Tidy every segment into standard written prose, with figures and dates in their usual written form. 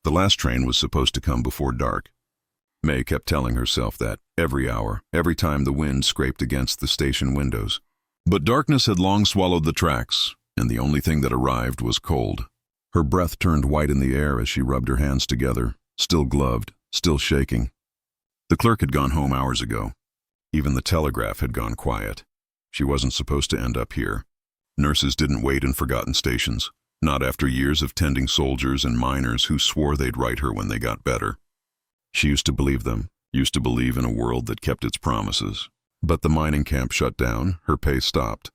The last train was supposed to come before dark. May kept telling herself that every hour, every time the wind scraped against the station windows. But darkness had long swallowed the tracks, and the only thing that arrived was cold. Her breath turned white in the air as she rubbed her hands together, still gloved, still shaking. The clerk had gone home hours ago. Even the telegraph had gone quiet. She wasn't supposed to end up here. Nurses didn't wait in forgotten stations, not after years of tending soldiers and miners who swore they'd right her when they got better. She used to believe them, used to believe in a world that kept its promises. But the mining camp shut down, her pay stopped.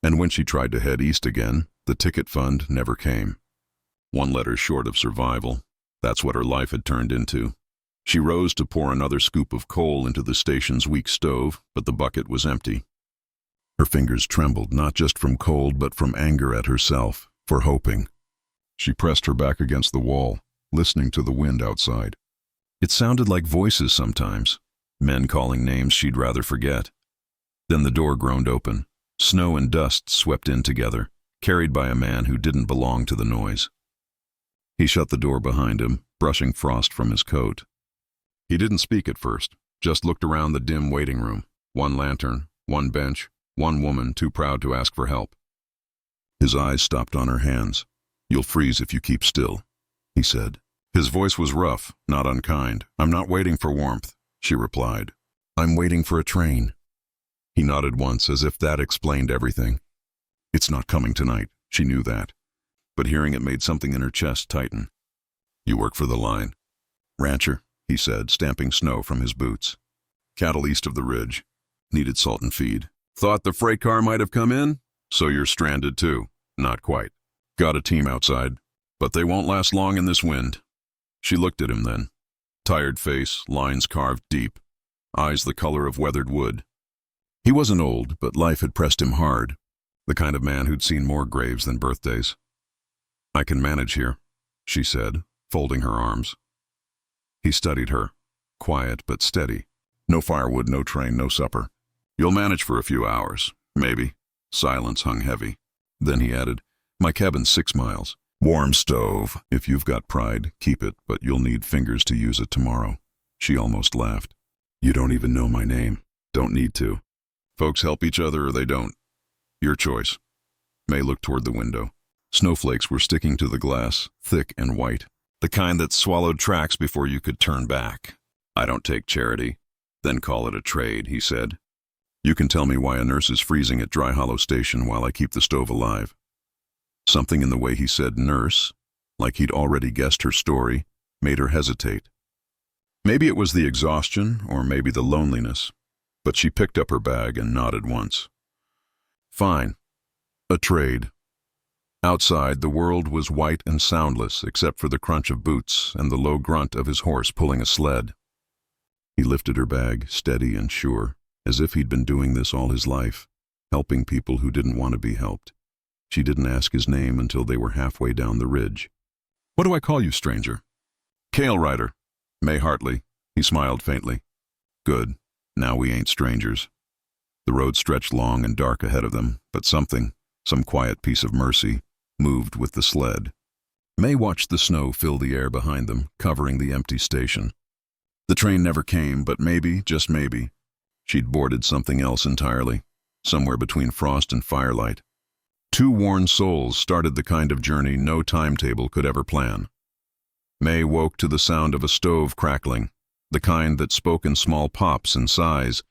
And when she tried to head east again, the ticket fund never came. One letter short of survival. That's what her life had turned into. She rose to pour another scoop of coal into the station's weak stove, but the bucket was empty. Her fingers trembled, not just from cold, but from anger at herself, for hoping. She pressed her back against the wall, listening to the wind outside. It sounded like voices sometimes, men calling names she'd rather forget. Then the door groaned open. Snow and dust swept in together, carried by a man who didn't belong to the noise. He shut the door behind him, brushing frost from his coat. He didn't speak at first, just looked around the dim waiting room. One lantern, one bench, one woman too proud to ask for help. His eyes stopped on her hands. "You'll freeze if you keep still," he said. His voice was rough, not unkind. "I'm not waiting for warmth," she replied. "I'm waiting for a train." He nodded once, as if that explained everything. It's not coming tonight, she knew that. But hearing it made something in her chest tighten. "You work for the line." "Rancher," he said, stamping snow from his boots. "Cattle east of the ridge. Needed salt and feed." "Thought the freight car might have come in? So you're stranded too?" "Not quite. Got a team outside, but they won't last long in this wind." She looked at him then. Tired face, lines carved deep, eyes the color of weathered wood. He wasn't old, but life had pressed him hard, the kind of man who'd seen more graves than birthdays. "I can manage here," she said, folding her arms. He studied her, quiet but steady. "No firewood, no train, no supper. You'll manage for a few hours, maybe." Silence hung heavy. Then he added, "My cabin's 6 miles. Warm stove. If you've got pride, keep it, but you'll need fingers to use it tomorrow." She almost laughed. "You don't even know my name." "Don't need to. Folks help each other or they don't. Your choice." May looked toward the window. Snowflakes were sticking to the glass, thick and white, the kind that swallowed tracks before you could turn back. "I don't take charity." "Then call it a trade," he said. "You can tell me why a nurse is freezing at Dry Hollow Station while I keep the stove alive." Something in the way he said nurse, like he'd already guessed her story, made her hesitate. Maybe it was the exhaustion, or maybe the loneliness, but she picked up her bag and nodded once. "Fine. A trade." Outside, the world was white and soundless except for the crunch of boots and the low grunt of his horse pulling a sled. He lifted her bag, steady and sure, as if he'd been doing this all his life, helping people who didn't want to be helped. She didn't ask his name until they were halfway down the ridge. "What do I call you, stranger?" "Cale Rider. May Hartley." He smiled faintly. "Good. Now we ain't strangers." The road stretched long and dark ahead of them, but something, some quiet piece of mercy, moved with the sled. May watched the snow fill the air behind them, covering the empty station. The train never came, but maybe, just maybe, she'd boarded something else entirely, somewhere between frost and firelight. 2 worn souls started the kind of journey no timetable could ever plan. May woke to the sound of a stove crackling, the kind that spoke in small pops and sighs,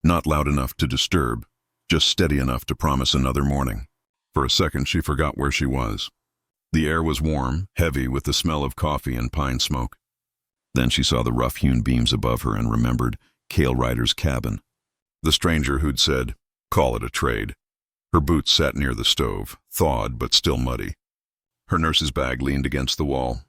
not loud enough to disturb, just steady enough to promise another morning. For a second she forgot where she was. The air was warm, heavy with the smell of coffee and pine smoke. Then she saw the rough-hewn beams above her and remembered Cale Rider's cabin. The stranger who'd said, "Call it a trade." Her boots sat near the stove, thawed but still muddy. Her nurse's bag leaned against the wall.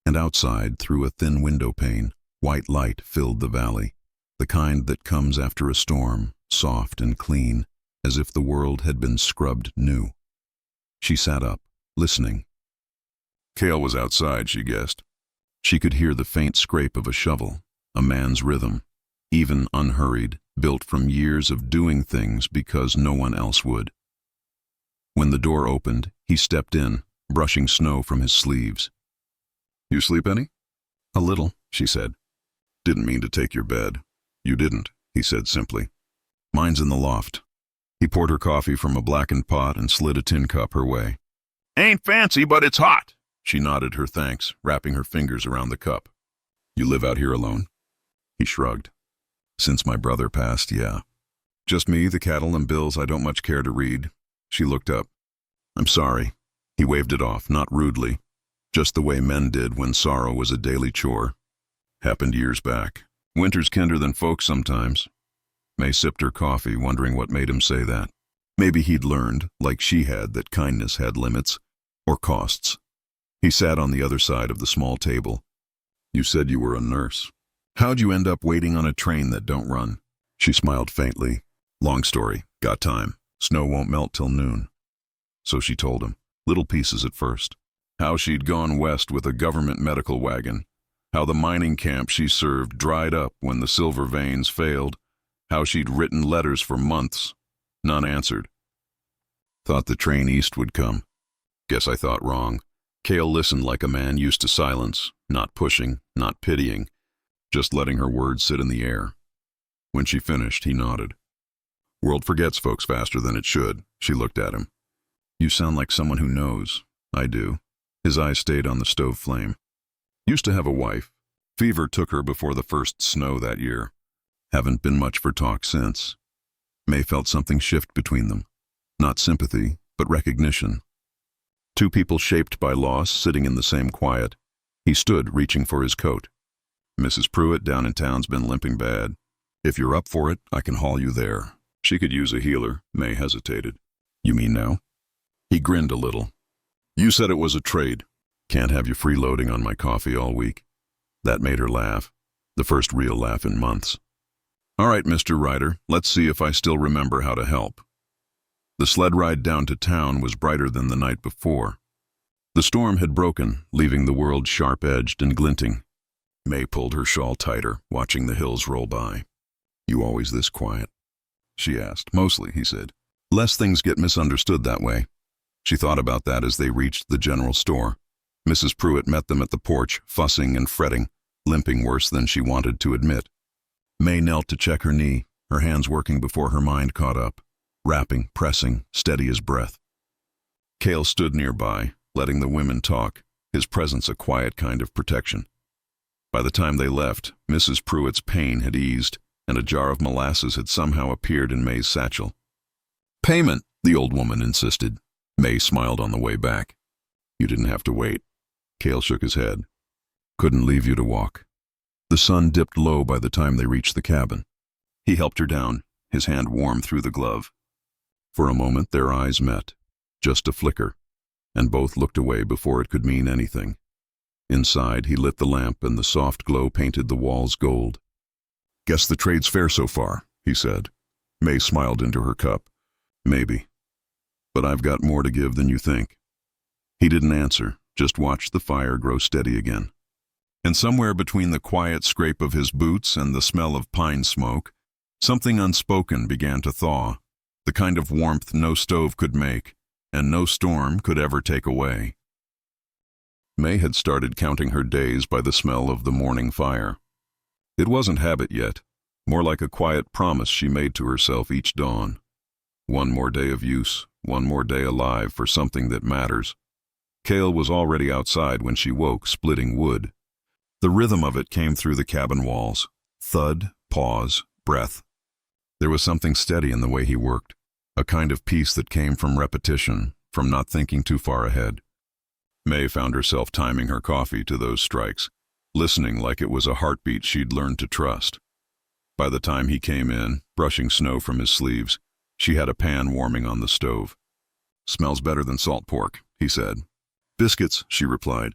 And outside, through a thin window pane, white light filled the valley, the kind that comes after a storm, soft and clean, as if the world had been scrubbed new. She sat up, listening. Cale was outside, she guessed. She could hear the faint scrape of a shovel, a man's rhythm, even unhurried, built from years of doing things because no one else would. When the door opened, he stepped in, brushing snow from his sleeves. "You sleep any?" A little, she said. Didn't mean to take your bed. You didn't, he said simply. Mine's in the loft. He poured her coffee from a blackened pot and slid a tin cup her way. Ain't fancy, but it's hot. She nodded her thanks, wrapping her fingers around the cup. You live out here alone? He shrugged. Since my brother passed, yeah. Just me, the cattle, and bills I don't much care to read. She looked up. I'm sorry. He waved it off, not rudely, just the way men did when sorrow was a daily chore. Happened years back. Winter's kinder than folks sometimes. May sipped her coffee, wondering what made him say that. Maybe he'd learned, like she had, that kindness had limits, or costs. He sat on the other side of the small table. You said you were a nurse. How'd you end up waiting on a train that don't run? She smiled faintly. Long story. Got time. Snow won't melt till noon. So she told him, little pieces at first. How she'd gone west with a government medical wagon. How the mining camp she served dried up when the silver veins failed. How she'd written letters for months. None answered. Thought the train east would come. Guess I thought wrong. Cale listened like a man used to silence, not pushing, not pitying, just letting her words sit in the air. When she finished, he nodded. World forgets folks faster than it should. She looked at him. You sound like someone who knows. I do. His eyes stayed on the stove flame. Used to have a wife. Fever took her before the first snow that year. Haven't been much for talk since. May felt something shift between them. Not sympathy, but recognition. Two people shaped by loss sitting in the same quiet. He stood, reaching for his coat. Mrs. Pruitt down in town's been limping bad. If you're up for it, I can haul you there. She could use a healer. May hesitated. You mean now? He grinned a little. You said it was a trade. Can't have you freeloading on my coffee all week. That made her laugh. The first real laugh in months. All right, Mr. Ryder, let's see if I still remember how to help. The sled ride down to town was brighter than the night before. The storm had broken, leaving the world sharp-edged and glinting. May pulled her shawl tighter, watching the hills roll by. You always this quiet? She asked. Mostly, he said. Less things get misunderstood that way. She thought about that as they reached the general store. Mrs. Pruitt met them at the porch, fussing and fretting, limping worse than she wanted to admit. May knelt to check her knee, her hands working before her mind caught up. Rapping, pressing, steady as breath. Cale stood nearby, letting the women talk, his presence a quiet kind of protection. By the time they left, Mrs. Pruitt's pain had eased, and a jar of molasses had somehow appeared in May's satchel. Payment, the old woman insisted. May smiled on the way back. You didn't have to wait. Cale shook his head. Couldn't leave you to walk. The sun dipped low by the time they reached the cabin. He helped her down, his hand warm through the glove. For a moment their eyes met, just a flicker, and both looked away before it could mean anything. Inside, he lit the lamp and the soft glow painted the walls gold. Guess the trade's fair so far, he said. May smiled into her cup. Maybe. But I've got more to give than you think. He didn't answer, just watched the fire grow steady again. And somewhere between the quiet scrape of his boots and the smell of pine smoke, something unspoken began to thaw. The kind of warmth no stove could make, and no storm could ever take away. May had started counting her days by the smell of the morning fire. It wasn't habit yet, more like a quiet promise she made to herself each dawn. One more day of use, one more day alive for something that matters. Cale was already outside when she woke, splitting wood. The rhythm of it came through the cabin walls. Thud, pause, breath. There was something steady in the way he worked, a kind of peace that came from repetition, from not thinking too far ahead. May found herself timing her coffee to those strikes, listening like it was a heartbeat she'd learned to trust. By the time he came in, brushing snow from his sleeves, she had a pan warming on the stove. Smells better than salt pork, he said. Biscuits, she replied.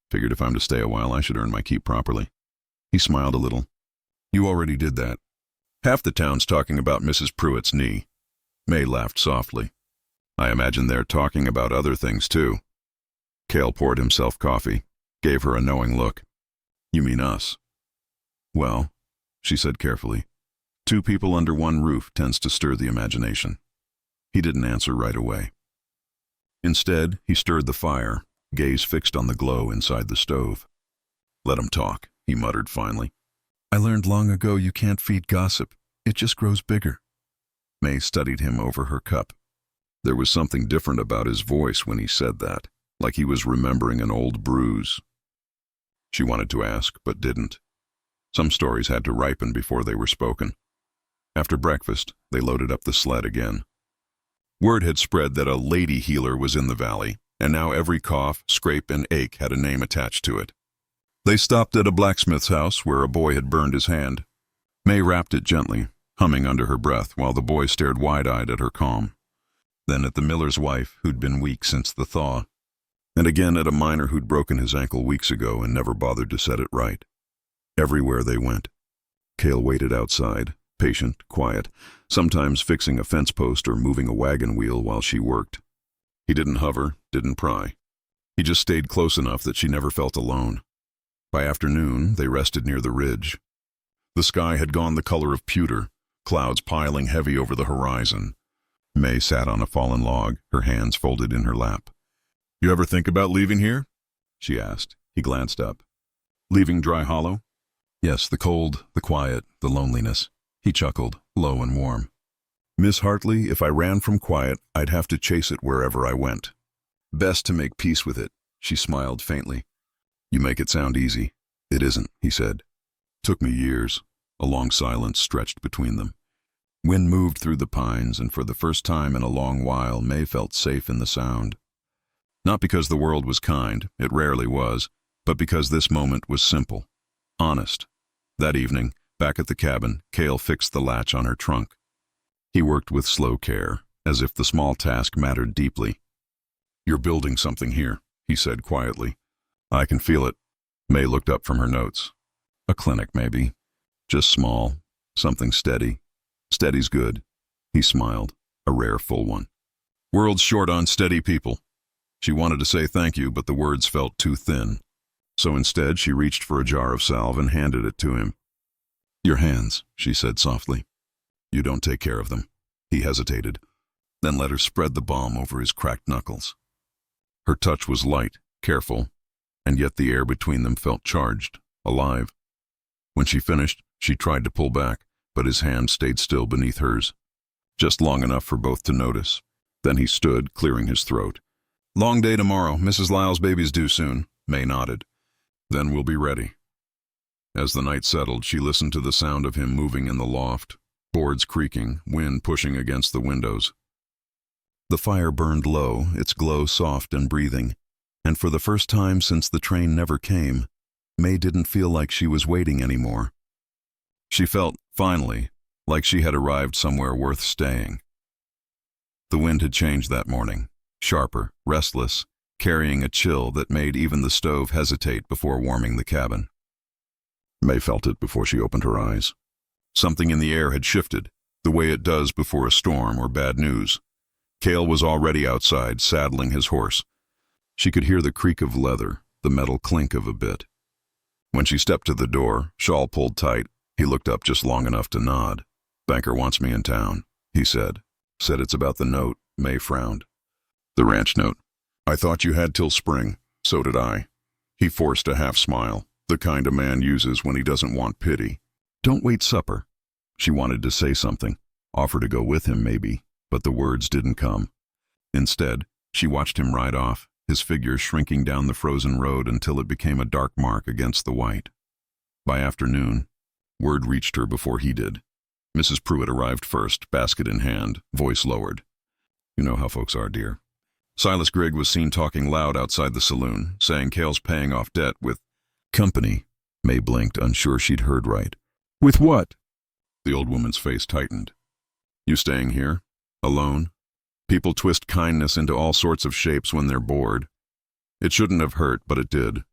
Figured if I'm to stay a while, I should earn my keep properly. He smiled a little. You already did that. Half the town's talking about Mrs. Pruitt's knee. May laughed softly. I imagine they're talking about other things, too. Cale poured himself coffee, gave her a knowing look. You mean us? Well, she said carefully, two people under one roof tends to stir the imagination. He didn't answer right away. Instead, he stirred the fire, gaze fixed on the glow inside the stove. Let him talk, he muttered finally. I learned long ago you can't feed gossip. It just grows bigger. May studied him over her cup. There was something different about his voice when he said that, like he was remembering an old bruise. She wanted to ask, but didn't. Some stories had to ripen before they were spoken. After breakfast, they loaded up the sled again. Word had spread that a lady healer was in the valley, and now every cough, scrape, and ache had a name attached to it. They stopped at a blacksmith's house where a boy had burned his hand. May rapped it gently, humming under her breath while the boy stared wide-eyed at her calm. Then at the miller's wife, who'd been weak since the thaw. And again at a miner who'd broken his ankle weeks ago and never bothered to set it right. Everywhere they went. Cale waited outside, patient, quiet, sometimes fixing a fence post or moving a wagon wheel while she worked. He didn't hover, didn't pry. He just stayed close enough that she never felt alone. By afternoon, they rested near the ridge. The sky had gone the color of pewter, clouds piling heavy over the horizon. May sat on a fallen log, her hands folded in her lap. You ever think about leaving here? She asked. He glanced up. Leaving Dry Hollow? Yes, the cold, the quiet, the loneliness. He chuckled, low and warm. Miss Hartley, if I ran from quiet, I'd have to chase it wherever I went. Best to make peace with it, she smiled faintly. You make it sound easy. It isn't, he said. Took me years. A long silence stretched between them. Wind moved through the pines, and for the first time in a long while, May felt safe in the sound. Not because the world was kind, it rarely was, but because this moment was simple, honest. That evening, back at the cabin, Cale fixed the latch on her trunk. He worked with slow care, as if the small task mattered deeply. You're building something here, he said quietly. I can feel it. May looked up from her notes. A clinic, maybe. Just small, something steady. Steady's good. He smiled, a rare full one. World's short on steady people. She wanted to say thank you, but the words felt too thin. So instead, she reached for a jar of salve and handed it to him. Your hands, she said softly. You don't take care of them. He hesitated, then let her spread the balm over his cracked knuckles. Her touch was light, careful, and yet the air between them felt charged, alive. When she finished, she tried to pull back, but his hand stayed still beneath hers, just long enough for both to notice. Then he stood, clearing his throat. Long day tomorrow. Mrs. Lyle's baby's due soon. May nodded. Then we'll be ready. As the night settled, she listened to the sound of him moving in the loft, boards creaking, wind pushing against the windows. The fire burned low, its glow soft and breathing, and for the first time since the train never came, May didn't feel like she was waiting anymore. She felt, finally, like she had arrived somewhere worth staying. The wind had changed that morning, sharper, restless, carrying a chill that made even the stove hesitate before warming the cabin. May felt it before she opened her eyes. Something in the air had shifted, the way it does before a storm or bad news. Cale was already outside, saddling his horse. She could hear the creak of leather, the metal clink of a bit. When she stepped to the door, shawl pulled tight, he looked up just long enough to nod. Banker wants me in town, he said. Said it's about the note. May frowned. The ranch note. I thought you had till spring. So did I. He forced a half smile, the kind a man uses when he doesn't want pity. Don't wait supper. She wanted to say something, offer to go with him maybe, but the words didn't come. Instead, she watched him ride off, his figure shrinking down the frozen road until it became a dark mark against the white. By afternoon, word reached her before he did. Mrs. Pruitt arrived first, basket in hand, voice lowered. You know how folks are, dear. Silas Grigg was seen talking loud outside the saloon, saying Cale's paying off debt with company. May blinked, unsure she'd heard right. With what? The old woman's face tightened. You staying here? Alone? People twist kindness into all sorts of shapes when they're bored. It shouldn't have hurt, but it did.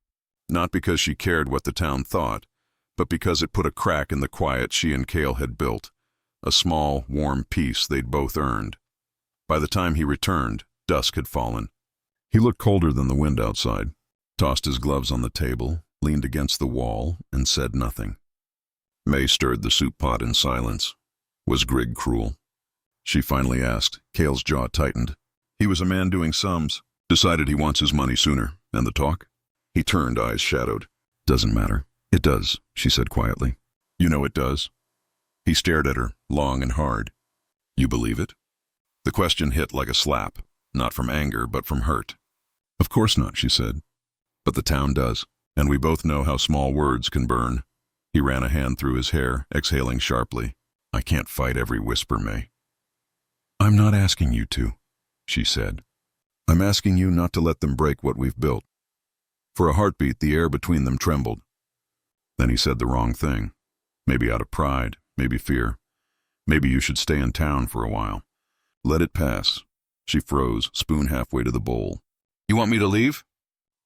Not because she cared what the town thought, but because it put a crack in the quiet she and Cale had built, a small, warm peace they'd both earned. By the time he returned, dusk had fallen. He looked colder than the wind outside, tossed his gloves on the table, leaned against the wall, and said nothing. May stirred the soup pot in silence. Was Grigg cruel? She finally asked. Cale's jaw tightened. He was a man doing sums. Decided he wants his money sooner. And the talk? He turned, eyes shadowed. Doesn't matter. It does, she said quietly. You know it does. He stared at her, long and hard. You believe it? The question hit like a slap, not from anger, but from hurt. Of course not, she said. But the town does, and we both know how small words can burn. He ran a hand through his hair, exhaling sharply. I can't fight every whisper, May. I'm not asking you to, she said. I'm asking you not to let them break what we've built. For a heartbeat, the air between them trembled. Then he said the wrong thing. Maybe out of pride, maybe fear. Maybe you should stay in town for a while. Let it pass. She froze, spoon halfway to the bowl. You want me to leave?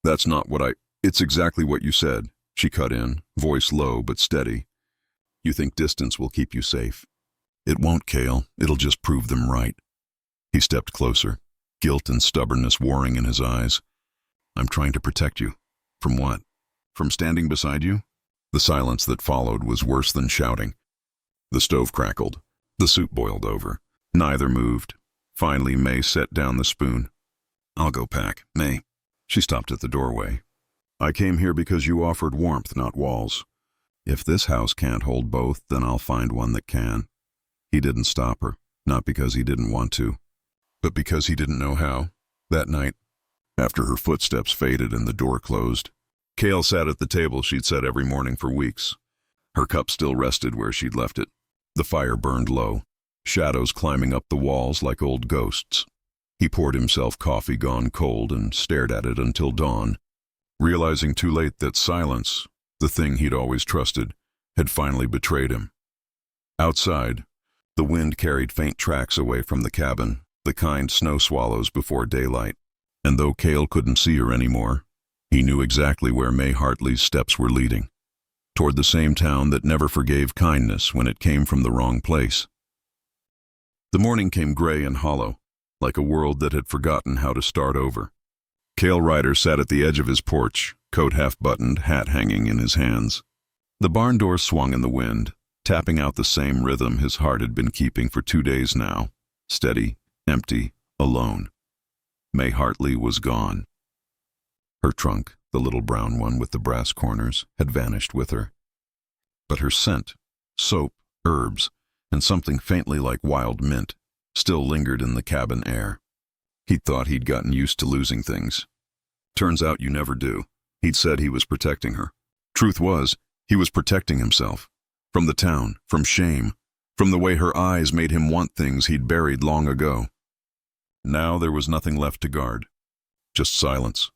That's not what It's exactly what you said, she cut in, voice low but steady. You think distance will keep you safe. It won't, Cale. It'll just prove them right. He stepped closer, guilt and stubbornness warring in his eyes. I'm trying to protect you. From what? From standing beside you? The silence that followed was worse than shouting. The stove crackled. The soup boiled over. Neither moved. Finally, May set down the spoon. I'll go pack, May. She stopped at the doorway. I came here because you offered warmth, not walls. If this house can't hold both, then I'll find one that can. He didn't stop her, not because he didn't want to, but because he didn't know how. That night, after her footsteps faded and the door closed, Cale sat at the table she'd set every morning for weeks. Her cup still rested where she'd left it. The fire burned low, shadows climbing up the walls like old ghosts. He poured himself coffee gone cold and stared at it until dawn, realizing too late that silence, the thing he'd always trusted, had finally betrayed him. Outside, the wind carried faint tracks away from the cabin, the kind snow swallows before daylight, and though Cale couldn't see her anymore, he knew exactly where May Hartley's steps were leading, toward the same town that never forgave kindness when it came from the wrong place. The morning came gray and hollow, like a world that had forgotten how to start over. Cale Ryder sat at the edge of his porch, coat half-buttoned, hat hanging in his hands. The barn door swung in the wind, tapping out the same rhythm his heart had been keeping for 2 days now, steady, empty, alone. May Hartley was gone. Her trunk, the little brown one with the brass corners, had vanished with her. But her scent, soap, herbs, and something faintly like wild mint, still lingered in the cabin air. He'd thought he'd gotten used to losing things. Turns out you never do. He'd said he was protecting her. Truth was, he was protecting himself. From the town, from shame, from the way her eyes made him want things he'd buried long ago. Now there was nothing left to guard. Just silence.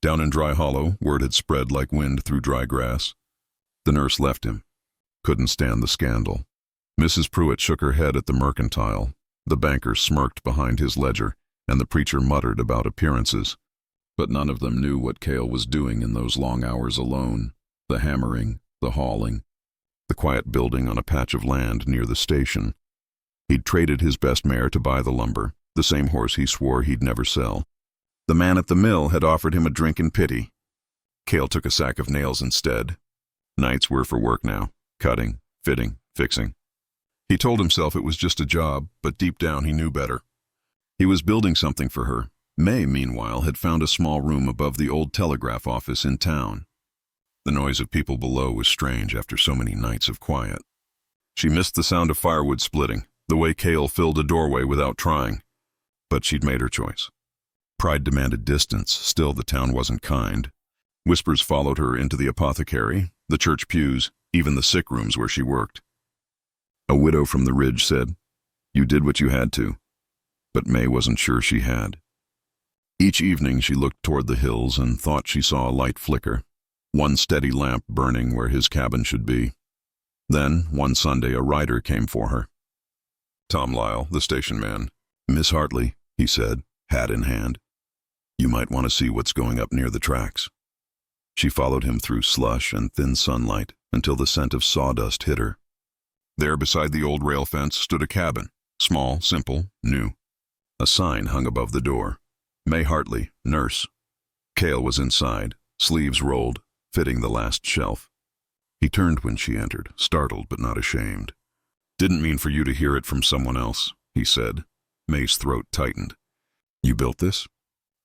Down in Dry Hollow, word had spread like wind through dry grass. The nurse left him. Couldn't stand the scandal. Mrs. Pruitt shook her head at the mercantile. The banker smirked behind his ledger, and the preacher muttered about appearances. But none of them knew what Cale was doing in those long hours alone. The hammering, the hauling, the quiet building on a patch of land near the station. He'd traded his best mare to buy the lumber, the same horse he swore he'd never sell. The man at the mill had offered him a drink in pity. Cale took a sack of nails instead. Nights were for work now, cutting, fitting, fixing. He told himself it was just a job, but deep down he knew better. He was building something for her. May, meanwhile, had found a small room above the old telegraph office in town. The noise of people below was strange after so many nights of quiet. She missed the sound of firewood splitting, the way Cale filled a doorway without trying. But she'd made her choice. Pride demanded distance, still the town wasn't kind. Whispers followed her into the apothecary, the church pews, even the sick rooms where she worked. A widow from the ridge said, "You did what you had to." But May wasn't sure she had. Each evening she looked toward the hills and thought she saw a light flicker, one steady lamp burning where his cabin should be. Then, one Sunday, a rider came for her. Tom Lyle, the station man. "Miss Hartley," he said, hat in hand. "You might want to see what's going up near the tracks." She followed him through slush and thin sunlight until the scent of sawdust hit her. There beside the old rail fence stood a cabin, small, simple, new. A sign hung above the door. May Hartley, nurse. Cale was inside, sleeves rolled, fitting the last shelf. He turned when she entered, startled but not ashamed. "Didn't mean for you to hear it from someone else," he said. May's throat tightened. "You built this?"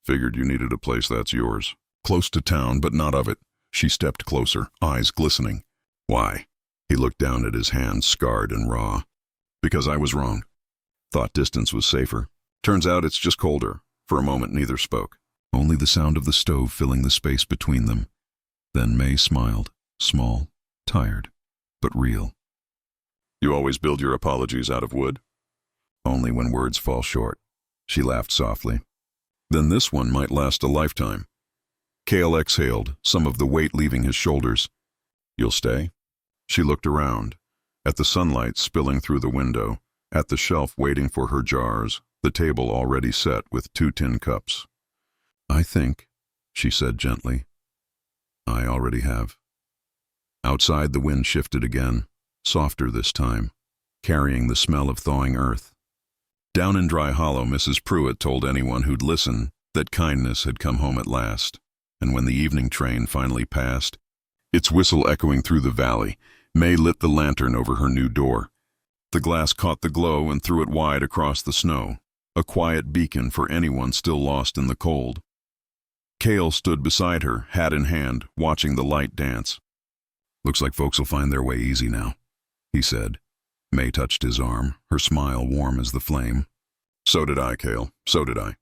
"Figured you needed a place that's yours. Close to town, but not of it." She stepped closer, eyes glistening. Why? He looked down at his hands, scarred and raw. Because I was wrong. Thought distance was safer. Turns out it's just colder. For a moment neither spoke. Only the sound of the stove filling the space between them. Then May smiled, small, tired, but real. You always build your apologies out of wood? Only when words fall short. She laughed softly. Then this one might last a lifetime. Cale exhaled, some of the weight leaving his shoulders. You'll stay? She looked around, at the sunlight spilling through the window, at the shelf waiting for her jars, the table already set with 2 tin cups. I think, she said gently, I already have. Outside the wind shifted again, softer this time, carrying the smell of thawing earth. Down in Dry Hollow, Mrs. Pruitt told anyone who'd listen that kindness had come home at last, and when the evening train finally passed, its whistle echoing through the valley, May lit the lantern over her new door. The glass caught the glow and threw it wide across the snow, a quiet beacon for anyone still lost in the cold. Cale stood beside her, hat in hand, watching the light dance. Looks like folks will find their way easy now, he said. May touched his arm, her smile warm as the flame. So did I, Cale, so did I.